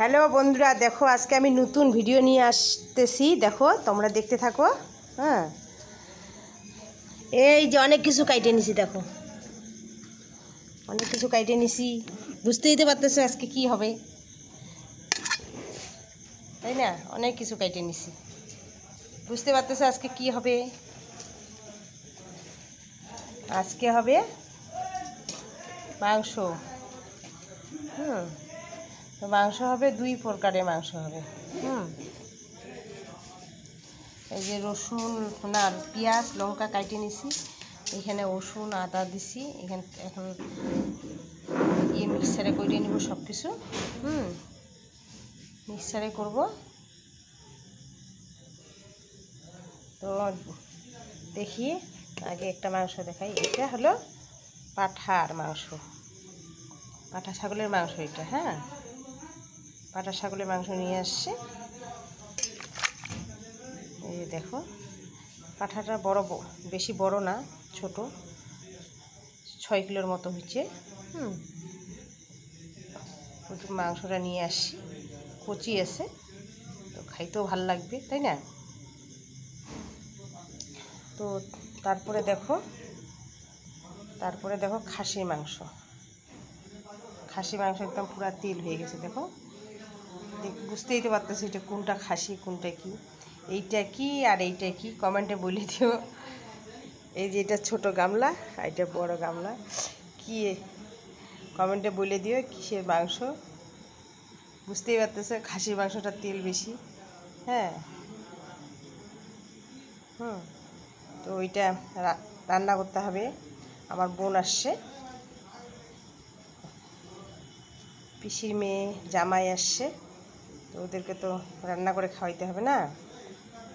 Hello বন্ধুরা, দেখো আজকে আমি নতুন ভিডিও নিয়ে আসতেছি। দেখো তোমরা দেখতে থাকো। হ্যাঁ, এই যে অনেক কিছু কাইটে নিছি। দেখো অনেক কিছু কাইটে নিছি, বুঝতেই তো পারতেছো আজকে কি হবে, তাই না? অনেক কিছু কাইটে নিছি, বুঝতে পারতেছো আজকে কি হবে। আজকে হবে মাংস। তো মাংস হবে, দুই প্রকারের মাংস হবে। এই যে রসুন না পেঁয়াজ লঙ্কা কাটে নিছি, এখানে রসুন আদা দিছি। এখন মিক্সারে করে নিব সব কিছু। মিক্সারে করব। তো দেখি আগে একটা মাংস দেখাই। এটা হলো পাঠার মাংস, পাঠা ছাগলের মাংস এটা। হ্যাঁ, পাঠা ছাগলের মাংস নিয়ে আসছে। এই যে দেখো, পাঠাটা বড়, বেশি বড় না, ছোট, 6 কিলোর মতো হচ্ছে। মাংসটা নিয়ে আসছি, কচি আছে, তো খাইতেও ভাল লাগবে, তাই না? তো তারপরে দেখো খাসির মাংস। খাসি মাংস একদম পুরা তেল হয়ে গেছে। দেখো, বুঝতেই তো পারতেছি এটা কোনটা খাসি কোনটা কি, এইটা কি আর এইটা কি, কমেন্টে বলে দিও। এই যে এটা ছোট গামলা, এটা বড় গামলা, কি কমেন্টে বলে দিও কিসের মাংস। বুঝতেই পারতেছে খাসির মাংসটা তেল বেশি। হ্যাঁ, তো ওইটা রান্না করতে হবে। আমার বোন আসছে, পিসির মেয়ে জামাই আসছে, তো ওদেরকে তো রান্না করে খাওয়াইতে হবে না।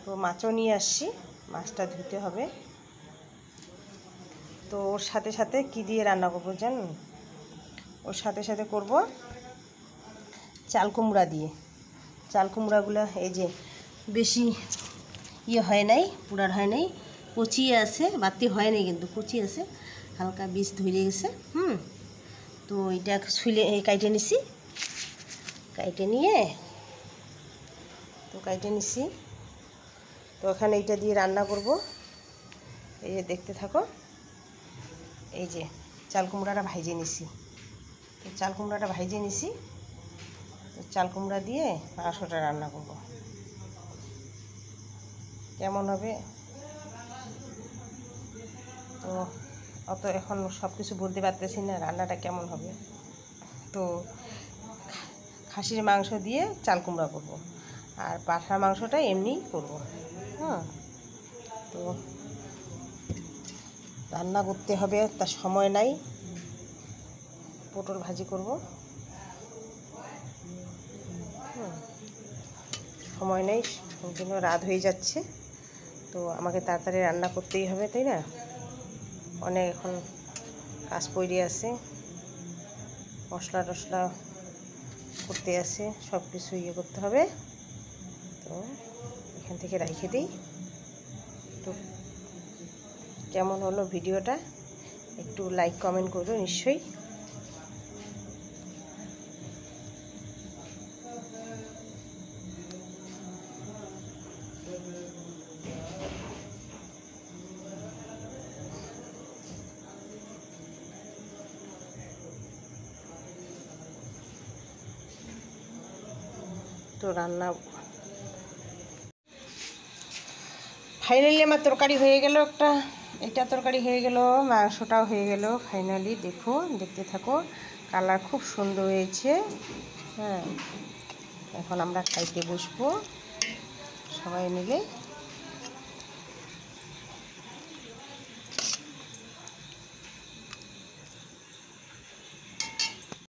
তো মাছও নিয়ে আসছি, মাছটা ধুতে হবে। তো ওর সাথে সাথে কি দিয়ে রান্না করবো জানেন? ওর সাথে সাথে করব চাল কুমড়া দিয়ে। চাল কুমড়াগুলো এই যে বেশি হয় নাই, পুরার হয় নাই, কচি আছে, বাতি হয় নাই কিন্তু কচি আছে, হালকা বীজ ধরে গেছে। তো এটা ছুলে কাইটে নিছি, কাইটে নিছি। তো এখানে এইটা দিয়ে রান্না করব। এই যে দেখতে থাকো। এই যে চাল কুমড়াটা ভাইজে নিছি, তো চাল কুমড়াটা ভাইজে নিছি। তো চাল কুমড়া দিয়ে মাংসটা রান্না করব। কেমন হবে তো অত এখন সব কিছু বলতে পারতেছি না, রান্নাটা কেমন হবে। তো খাসির মাংস দিয়ে চাল কুমড়া করব, আর পাঠার মাংসটা এমনি করব। তো রান্না করতে হবে, তার সময় নাই। পটল ভাজি করব, সময় নেই, ওই জন্য রাত হয়ে যাচ্ছে। তো আমাকে তাড়াতাড়ি রান্না করতেই হবে, তাই না? অনেক এখন কাজ পড়ে আছে, মশলা টশলা করতে আছে, সব কিছু করতে হবে। তো এখান থেকে রেখে দিই। তো কেমন হলো ভিডিওটা একটু লাইক কমেন্ট করো নিশ্চয়ই। তো রান্না ফাইনালি আমার তরকারি হয়ে গেল একটা, এটা তরকারি হয়ে গেল, মাংসটাও হয়ে গেল ফাইনালি। দেখো, দেখতে থাকো, কালার খুব সুন্দর হয়েছে। হ্যাঁ, এখন আমরা খাইতে বসবো সবাই মিলে।